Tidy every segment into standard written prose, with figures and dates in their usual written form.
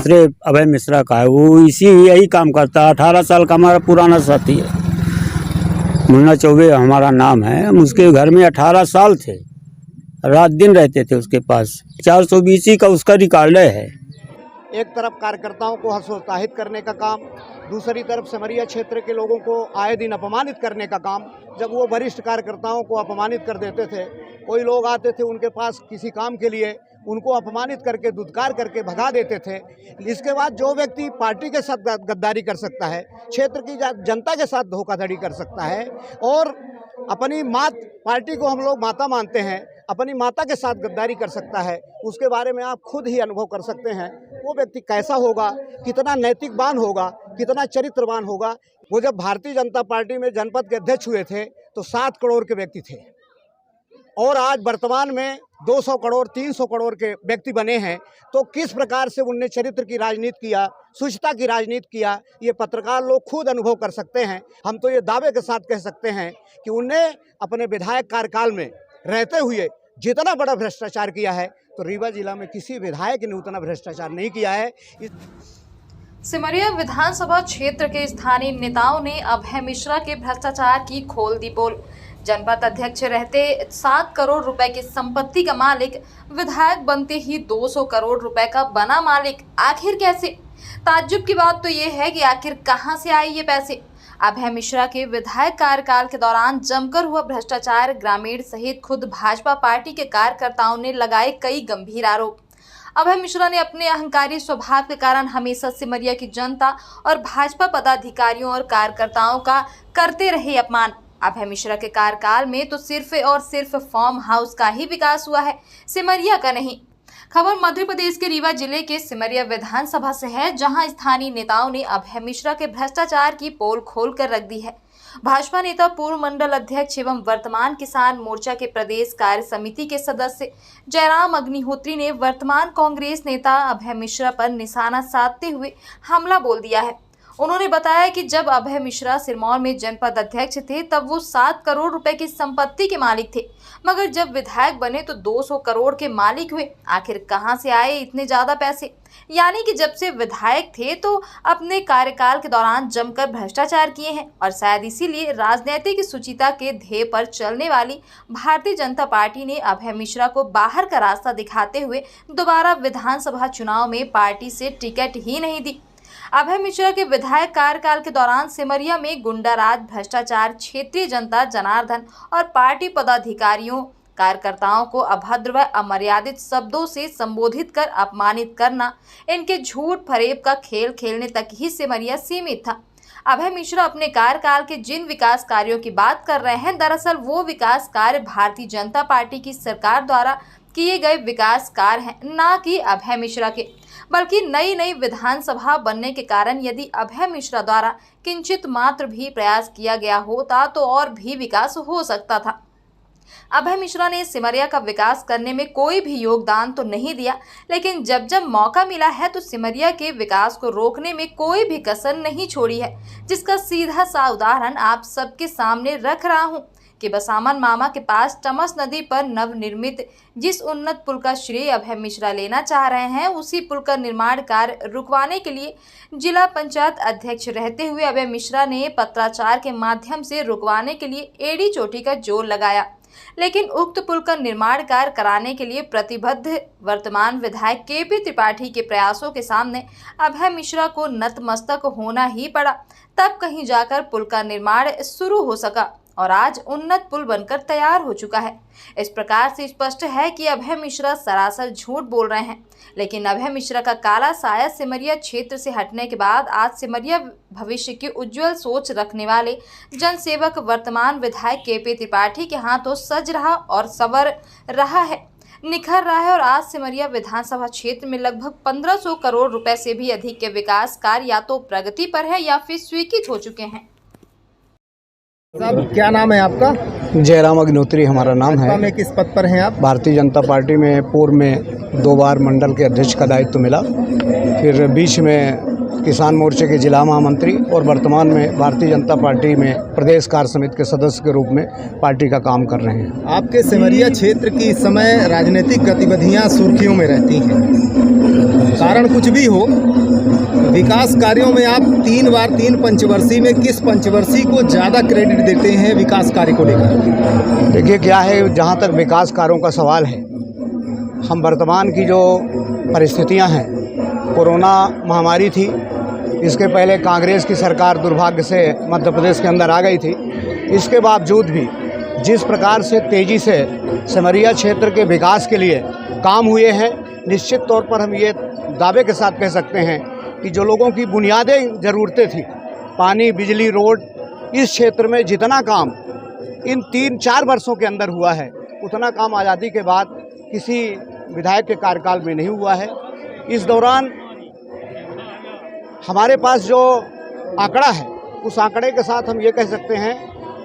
दूसरे अभय मिश्रा का है, वो यही काम करता है। 18 साल का हमारा पुराना साथी है, मुन्ना चौबे हमारा नाम है। हम उसके घर में 18 साल थे, रात दिन रहते थे उसके पास। 420 का उसका रिकॉर्ड है। एक तरफ कार्यकर्ताओं को हतोत्साहित करने का काम, दूसरी तरफ सिमरिया क्षेत्र के लोगों को आए दिन अपमानित करने का काम। जब वो वरिष्ठ कार्यकर्ताओं को अपमानित कर देते थे, कोई लोग आते थे उनके पास किसी काम के लिए, उनको अपमानित करके दुत्कार करके भगा देते थे। इसके बाद जो व्यक्ति पार्टी के साथ गद्दारी कर सकता है, क्षेत्र की जनता के साथ धोखाधड़ी कर सकता है और अपनी पार्टी को हम लोग माता मानते हैं, अपनी माता के साथ गद्दारी कर सकता है, उसके बारे में आप खुद ही अनुभव कर सकते हैं वो व्यक्ति कैसा होगा, कितना नैतिकवान होगा, कितना चरित्रवान होगा। वो जब भारतीय जनता पार्टी में जनपद के अध्यक्ष हुए थे तो 7 करोड़ के व्यक्ति थे और आज वर्तमान में 200 करोड़ 300 करोड़ के व्यक्ति बने हैं। तो किस प्रकार से उनने चरित्र की राजनीति किया, शुचिता की राजनीति किया, ये पत्रकार लोग खुद अनुभव कर सकते हैं। हम तो ये दावे के साथ कह सकते हैं कि उनने अपने विधायक कार्यकाल में रहते हुए जितना बड़ा भ्रष्टाचार किया है तो रीवा जिला में किसी विधायक ने उतना भ्रष्टाचार नहीं किया है। सिमरिया विधानसभा क्षेत्र के स्थानीय नेताओं ने अभय मिश्रा के भ्रष्टाचार की खोल दी पोल। जनपद अध्यक्ष रहते 7 करोड़ रुपए की संपत्ति का मालिक, विधायक बनते ही 200 करोड़ रुपए का बना मालिक। आखिर कैसे? ताज्जुब की बात तो ये है कि आखिर कहां से आए ये पैसे। अभय मिश्रा के विधायक कार्यकाल के दौरान जमकर हुआ भ्रष्टाचार, ग्रामीण सहित खुद भाजपा पार्टी के कार्यकर्ताओं ने लगाए कई गंभीर आरोप। अभय मिश्रा ने अपने अहंकारी स्वभाव के कारण हमेशा सिमरिया की जनता और भाजपा पदाधिकारियों और कार्यकर्ताओं का करते रहे अपमान। अभय मिश्रा के कार्यकाल में तो सिर्फ और सिर्फ फार्म हाउस का ही विकास हुआ है, सिमरिया का नहीं। खबर मध्य प्रदेश के रीवा जिले के सिमरिया विधानसभा से है, जहां स्थानीय नेताओं ने अभय मिश्रा के भ्रष्टाचार की पोल खोल कर रख दी है। भाजपा नेता, पूर्व मंडल अध्यक्ष एवं वर्तमान किसान मोर्चा के प्रदेश कार्य समिति के सदस्य जयराम अग्निहोत्री ने वर्तमान कांग्रेस नेता अभय मिश्रा पर निशाना साधते हुए हमला बोल दिया है। उन्होंने बताया कि जब अभय मिश्रा सिरमौर में जनपद अध्यक्ष थे तब वो 7 करोड़ रुपए की संपत्ति के मालिक थे, मगर जब विधायक बने तो 200 करोड़ के मालिक हुए। आखिर कहां से आए इतने ज्यादा पैसे? यानी कि जब से विधायक थे तो अपने कार्यकाल के दौरान जमकर भ्रष्टाचार किए हैं और शायद इसीलिए राजनीतिक शुचिता के ध्येय पर चलने वाली भारतीय जनता पार्टी ने अभय मिश्रा को बाहर का रास्ता दिखाते हुए दोबारा विधानसभा चुनाव में पार्टी से टिकट ही नहीं दी। अभय मिश्रा के विधायक कार्यकाल के दौरान सिमरिया में गुंडाराज, भ्रष्टाचार, क्षेत्रीय जनता जनार्दन और पार्टी पदाधिकारियों कार्यकर्ताओं को अभद्र व अमर्यादित शब्दों से संबोधित कर अपमानित करना, इनके झूठ फरेब का खेल खेलने तक ही सिमरिया सीमित था। अभय मिश्रा अपने कार्यकाल के जिन विकास कार्यों की बात कर रहे हैं, दरअसल वो विकास कार्य भारतीय जनता पार्टी की सरकार द्वारा किए गए विकास कार्य हैं, ना कि अभय मिश्रा के। बल्कि नई विधानसभा बनने के कारण यदि अभय मिश्रा द्वारा किंचित मात्र भी प्रयास किया गया होता तो और भी विकास हो सकता था। अभय मिश्रा ने सिमरिया का विकास करने में कोई भी योगदान तो नहीं दिया, लेकिन जब जब मौका मिला है तो सिमरिया के विकास को रोकने में कोई भी कसर नहीं छोड़ी है, जिसका सीधा सा उदाहरण आप सबके सामने रख रहा हूं कि बसामन मामा के पास टमस नदी पर नवनिर्मित जिस उन्नत पुल का श्रेय अभय मिश्रा लेना चाह रहे हैं, उसी पुल का निर्माण कार्य रुकवाने के लिए जिला पंचायत अध्यक्ष रहते हुए अभय मिश्रा ने पत्राचार के माध्यम से रुकवाने के लिए एड़ी चोटी का जोर लगाया। लेकिन उक्त पुल का निर्माण कार्य कराने के लिए प्रतिबद्ध वर्तमान विधायक केपी त्रिपाठी के प्रयासों के सामने अभय मिश्रा को नतमस्तक होना ही पड़ा। तब कहीं जाकर पुल का निर्माण शुरू हो सका और आज उन्नत पुल बनकर तैयार हो चुका है। इस प्रकार से स्पष्ट है कि अभय मिश्रा सरासर झूठ बोल रहे हैं। लेकिन अभय मिश्रा का काला साया सिमरिया क्षेत्र से हटने के बाद आज सिमरिया भविष्य की उज्जवल सोच रखने वाले जनसेवक वर्तमान विधायक केपी त्रिपाठी के हाथों सज रहा और संवर रहा है, निखर रहा है और आज सिमरिया विधानसभा क्षेत्र में लगभग 1500 करोड़ रुपए से भी अधिक के विकास कार्य या तो प्रगति पर है या फिर स्वीकृत हो चुके हैं। साहब, क्या नाम है आपका? जयराम अग्निहोत्री हमारा नाम है। में किस पद पर हैं आप? भारतीय जनता पार्टी में पूर्व में 2 बार मंडल के अध्यक्ष का दायित्व मिला, फिर बीच में किसान मोर्चे के जिला महामंत्री और वर्तमान में भारतीय जनता पार्टी में प्रदेश कार्य समिति के सदस्य के रूप में पार्टी का काम कर रहे हैं। आपके सिमरिया क्षेत्र की इस समय राजनीतिक गतिविधियां सुर्खियों में रहती हैं। कारण कुछ भी हो, विकास कार्यों में आप 3 बार 3 पंचवर्षीय में किस पंचवर्षीय को ज़्यादा क्रेडिट देते हैं विकास कार्य को लेकर? देखिए क्या है, जहाँ तक विकास कार्यों का सवाल है, हम वर्तमान की जो परिस्थितियाँ हैं, कोरोना महामारी थी, इसके पहले कांग्रेस की सरकार दुर्भाग्य से मध्य प्रदेश के अंदर आ गई थी। इसके बावजूद भी जिस प्रकार से तेज़ी से सिमरिया क्षेत्र के विकास के लिए काम हुए हैं, निश्चित तौर पर हम ये दावे के साथ कह सकते हैं कि जो लोगों की बुनियादी ज़रूरतें थी, पानी, बिजली, रोड, इस क्षेत्र में जितना काम इन 3-4 वर्षों के अंदर हुआ है, उतना काम आज़ादी के बाद किसी विधायक के कार्यकाल में नहीं हुआ है। इस दौरान हमारे पास जो आंकड़ा है, उस आंकड़े के साथ हम ये कह सकते हैं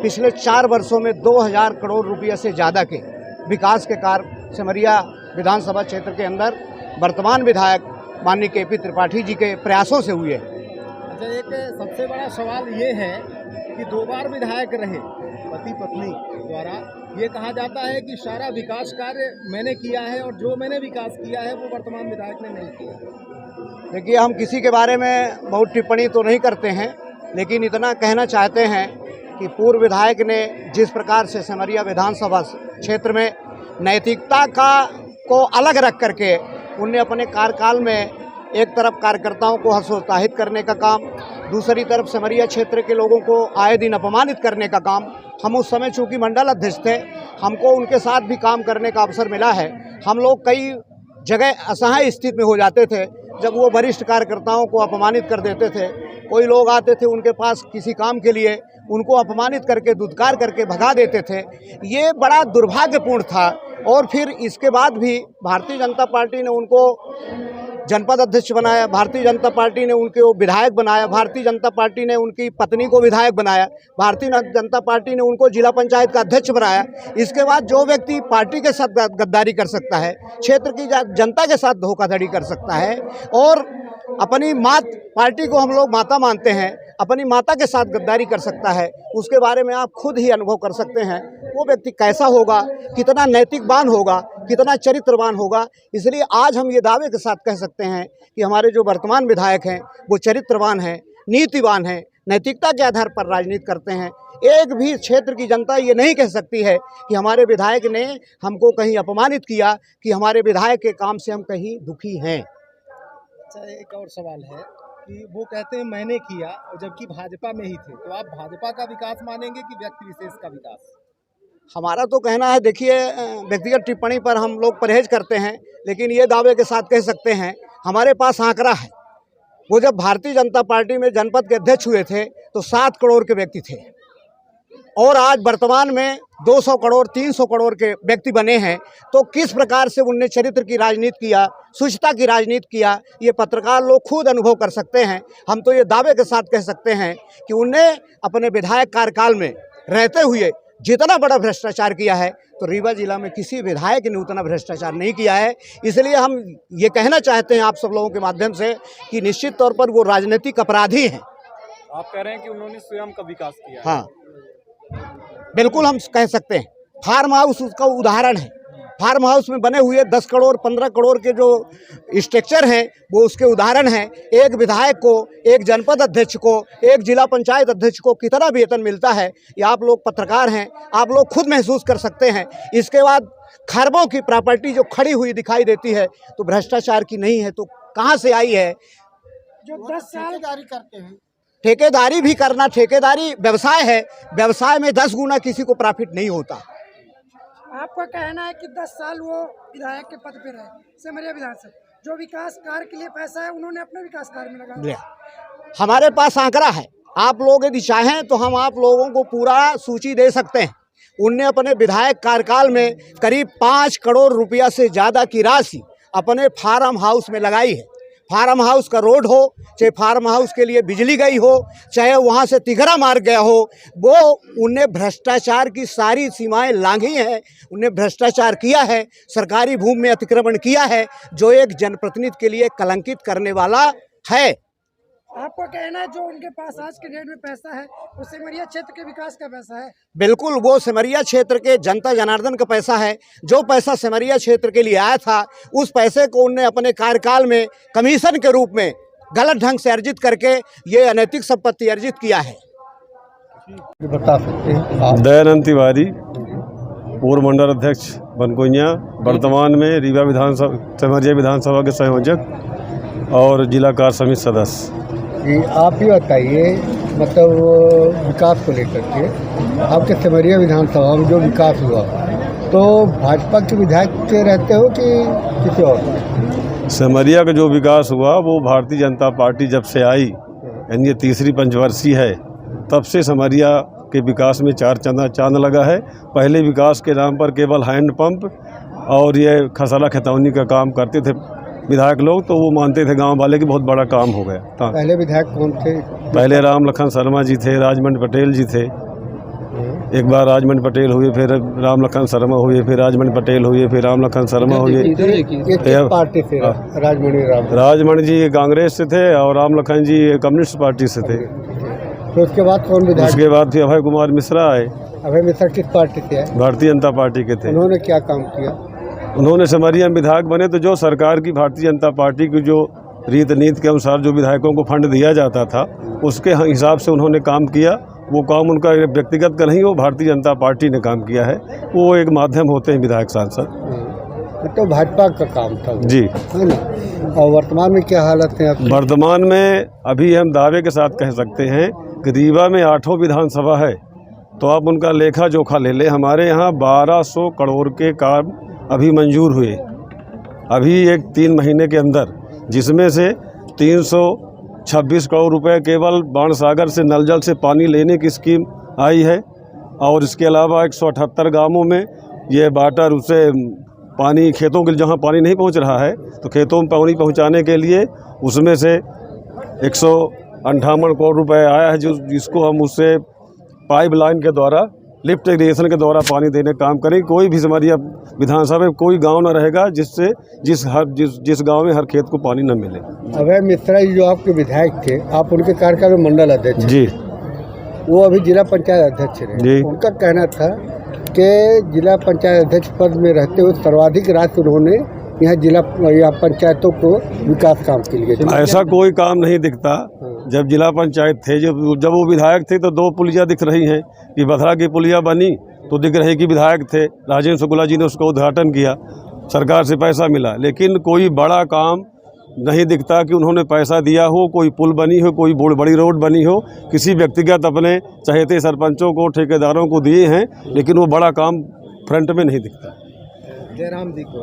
पिछले 4 वर्षों में 2000 करोड़ रुपये से ज़्यादा के विकास के कार्य सिमरिया विधानसभा क्षेत्र के अंदर वर्तमान विधायक माननीय KP त्रिपाठी जी के प्रयासों से हुए हैं। अच्छा, एक सबसे बड़ा सवाल ये है कि 2 बार विधायक रहे पति पत्नी द्वारा, ये कहा जाता है कि सारा विकास कार्य मैंने किया है और जो मैंने विकास किया है वो वर्तमान विधायक ने नहीं किया। देखिए, हम किसी के बारे में बहुत टिप्पणी तो नहीं करते हैं, लेकिन इतना कहना चाहते हैं कि पूर्व विधायक ने जिस प्रकार से सिमरिया विधानसभा क्षेत्र में नैतिकता को अलग रख करके उनने अपने कार्यकाल में एक तरफ कार्यकर्ताओं को हतोत्साहित करने का काम, दूसरी तरफ सिमरिया क्षेत्र के लोगों को आए दिन अपमानित करने का काम, हम उस समय चूँकि मंडल अध्यक्ष थे, हमको उनके साथ भी काम करने का अवसर मिला है। हम लोग कई जगह असहाय स्थिति में हो जाते थे जब वो वरिष्ठ कार्यकर्ताओं को अपमानित कर देते थे। कोई लोग आते थे उनके पास किसी काम के लिए, उनको अपमानित करके दुत्कार करके भगा देते थे। ये बड़ा दुर्भाग्यपूर्ण था। और फिर इसके बाद भी भारतीय जनता पार्टी ने उनको जनपद अध्यक्ष बनाया, भारतीय जनता पार्टी ने उनको विधायक बनाया, भारतीय जनता पार्टी ने उनकी पत्नी को विधायक बनाया, भारतीय जनता पार्टी ने उनको जिला पंचायत का अध्यक्ष बनाया। इसके बाद जो व्यक्ति पार्टी के साथ गद्दारी कर सकता है, क्षेत्र की जनता के साथ धोखाधड़ी कर सकता है और अपनी पार्टी को हम लोग माता मानते हैं, अपनी माता के साथ गद्दारी कर सकता है, उसके बारे में आप खुद ही अनुभव कर सकते हैं वो व्यक्ति कैसा होगा, कितना नैतिकवान होगा, कितना चरित्रवान होगा। इसलिए आज हम ये दावे के साथ कह सकते हैं कि हमारे जो वर्तमान विधायक हैं वो चरित्रवान हैं, नीतिवान हैं, नैतिकता के आधार पर राजनीति करते हैं। एक भी क्षेत्र की जनता ये नहीं कह सकती है कि हमारे विधायक ने हमको कहीं अपमानित किया, कि हमारे विधायक के काम से हम कहीं दुखी हैं। अच्छा, एक और सवाल है कि वो कहते हैं मैंने किया, और जबकि भाजपा में ही थे, तो आप भाजपा का विकास मानेंगे कि व्यक्ति विशेष का विकास? हमारा तो कहना है, देखिए, व्यक्तिगत टिप्पणी पर हम लोग परहेज करते हैं, लेकिन ये दावे के साथ कह सकते हैं हमारे पास आंकड़ा है। वो जब भारतीय जनता पार्टी में जनपद के अध्यक्ष हुए थे तो 7 करोड़ के व्यक्ति थे और आज वर्तमान में 200 करोड़ 300 करोड़ के व्यक्ति बने हैं। तो किस प्रकार से उनने चरित्र की राजनीति किया, शुचिता की राजनीति किया, ये पत्रकार लोग खुद अनुभव कर सकते हैं। हम तो ये दावे के साथ कह सकते हैं कि उनने अपने विधायक कार्यकाल में रहते हुए जितना बड़ा भ्रष्टाचार किया है, तो रीवा जिला में किसी विधायक ने उतना भ्रष्टाचार नहीं किया है। इसलिए हम ये कहना चाहते हैं आप सब लोगों के माध्यम से कि निश्चित तौर पर वो राजनीतिक अपराधी हैं। आप कह रहे हैं कि उन्होंने स्वयं का विकास किया है। हाँ, बिल्कुल हम कह सकते हैं। फार्म हाउस उसका उदाहरण है। फार्म हाउस में बने हुए 10 करोड़ 15 करोड़ के जो स्ट्रक्चर हैं वो उसके उदाहरण हैं। एक विधायक को, एक जनपद अध्यक्ष को, एक जिला पंचायत अध्यक्ष को कितना वेतन मिलता है, ये आप लोग पत्रकार हैं, आप लोग खुद महसूस कर सकते हैं। इसके बाद खरबों की प्रॉपर्टी जो खड़ी हुई दिखाई देती है तो भ्रष्टाचार की नहीं है तो कहाँ से आई है? जो 10 साल करते हैं, ठेकेदारी भी करना, ठेकेदारी व्यवसाय है, व्यवसाय में 10 गुना किसी को प्रॉफिट नहीं होता। आपका कहना है कि 10 साल वो विधायक के पद पे रहे सिमरिया विधानसभा, जो विकास कार्य के लिए पैसा है उन्होंने अपने विकास कार्य में लगा दिया। हमारे पास आंकड़ा है, आप लोग यदि चाहें तो हम आप लोगों को पूरा सूची दे सकते हैं। उनने अपने विधायक कार्यकाल में करीब 5 करोड़ रुपया से ज़्यादा की राशि अपने फार्म हाउस में लगाई है। फार्म हाउस का रोड हो, चाहे फार्म हाउस के लिए बिजली गई हो, चाहे वहाँ से तिघरा मार्ग गया हो, वो उनने भ्रष्टाचार की सारी सीमाएं लांघी हैं। उनने भ्रष्टाचार किया है, सरकारी भूमि में अतिक्रमण किया है, जो एक जनप्रतिनिधि के लिए कलंकित करने वाला है। आपका कहना है जो उनके पास आज के डेट में पैसा है वो सिमरिया क्षेत्र के विकास का पैसा है? बिल्कुल, वो सिमरिया क्षेत्र के जनता जनार्दन का पैसा है। जो पैसा सिमरिया क्षेत्र के लिए आया था, उस पैसे को उनने अपने कार्यकाल में कमीशन के रूप में गलत ढंग से अर्जित करके ये अनैतिक संपत्ति अर्जित किया है। बता सकते हैं आप? दयानंद तिवारी, पूर्व मंडल अध्यक्ष बनकोइया, वर्तमान में रीवा विधानसभा सिमरिया विधानसभा के संयोजक और जिला कार्य समिति सदस्य। कि आप ही बताइए, मतलब विकास को लेकर के आपके सिमरिया विधानसभा में जो विकास हुआ, तो भाजपा के विधायक के रहते हो कि किसी और? सिमरिया का जो विकास हुआ वो भारतीय जनता पार्टी जब से आई, यानी ये तीसरी पंचवर्षीय है, तब से सिमरिया के विकास में चार चांद लगा है। पहले विकास के नाम पर केवल हैंडपंप और ये खसरा खतौनी का काम करते थे विधायक लोग, तो वो मानते थे गांव वाले कि बहुत बड़ा काम हो गया। पहले विधायक कौन थे? पहले राम लखन शर्मा जी थे, राजमंड पटेल जी थे। एक बार राजमंड पटेल हुए, फिर राम लखन शर्मा हुए, फिर राजमंड पटेल हुए, फिर राम लखन शर्मा हुए। किस पार्टी से? राजमंड जी कांग्रेस से थे और राम लखन जी कम्युनिस्ट पार्टी से थे। तो उसके बाद कौन विधायक? उसके बाद फिर अभय कुमार मिश्रा आए। अभय मिश्रा किस पार्टी से है? भारतीय जनता पार्टी के थे। उन्होंने क्या काम किया? उन्होंने सिमरिया में विधायक बने तो जो सरकार की भारतीय जनता पार्टी की जो रीत नीति के अनुसार जो विधायकों को फंड दिया जाता था, उसके हिसाब से उन्होंने काम किया। वो काम उनका व्यक्तिगत का नहीं, वो भारतीय जनता पार्टी ने काम किया है। वो एक माध्यम होते हैं विधायक सांसद। तो भाजपा का काम था जी, है ना। और वर्तमान में क्या हालत है आपकी? वर्तमान में अभी हम दावे के साथ कह सकते हैं कि रीवा में 8 विधानसभा है, तो आप उनका लेखा जोखा ले लें। हमारे यहाँ 1200 करोड़ के काम अभी मंजूर हुए, अभी एक 3 महीने के अंदर, जिसमें से 326 करोड़ रुपए केवल बाणसागर से नल जल से पानी लेने की स्कीम आई है। और इसके अलावा 178 गांवों में ये वाटर उससे पानी खेतों के जहां पानी नहीं पहुंच रहा है, तो खेतों में पानी पहुंचाने के लिए उसमें से 158 करोड़ रुपए आया है, जिसको हम उससे पाइपलाइन के द्वारा, लिफ्ट इरिगेशन के द्वारा पानी देने का काम करें। कोई भी सिमरिया विधानसभा में कोई गांव न रहेगा जिससे जिस गांव में हर खेत को पानी न मिले। अभय मिश्रा जी जो आपके विधायक थे, आप उनके कार्यकाल में मंडल अध्यक्ष जी, वो अभी जिला पंचायत अध्यक्ष रहे। उनका कहना था कि जिला पंचायत अध्यक्ष पद में रहते हुए सर्वाधिक राशि उन्होंने यहाँ पंचायतों को विकास काम के लिए। ऐसा कोई काम नहीं दिखता। जब जिला पंचायत थे, जब वो विधायक थे, तो 2 पुलिया दिख रही हैं कि बथरा की पुलिया बनी तो दिख रही कि विधायक थे, राजेंद्र शुक्ला जी ने उसका उद्घाटन किया, सरकार से पैसा मिला। लेकिन कोई बड़ा काम नहीं दिखता कि उन्होंने पैसा दिया हो, कोई पुल बनी हो, कोई बड़ी रोड बनी हो। किसी व्यक्तिगत अपने चहेते सरपंचों को, ठेकेदारों को दिए हैं, लेकिन वो बड़ा काम फ्रंट में नहीं दिखता। जयराम जी को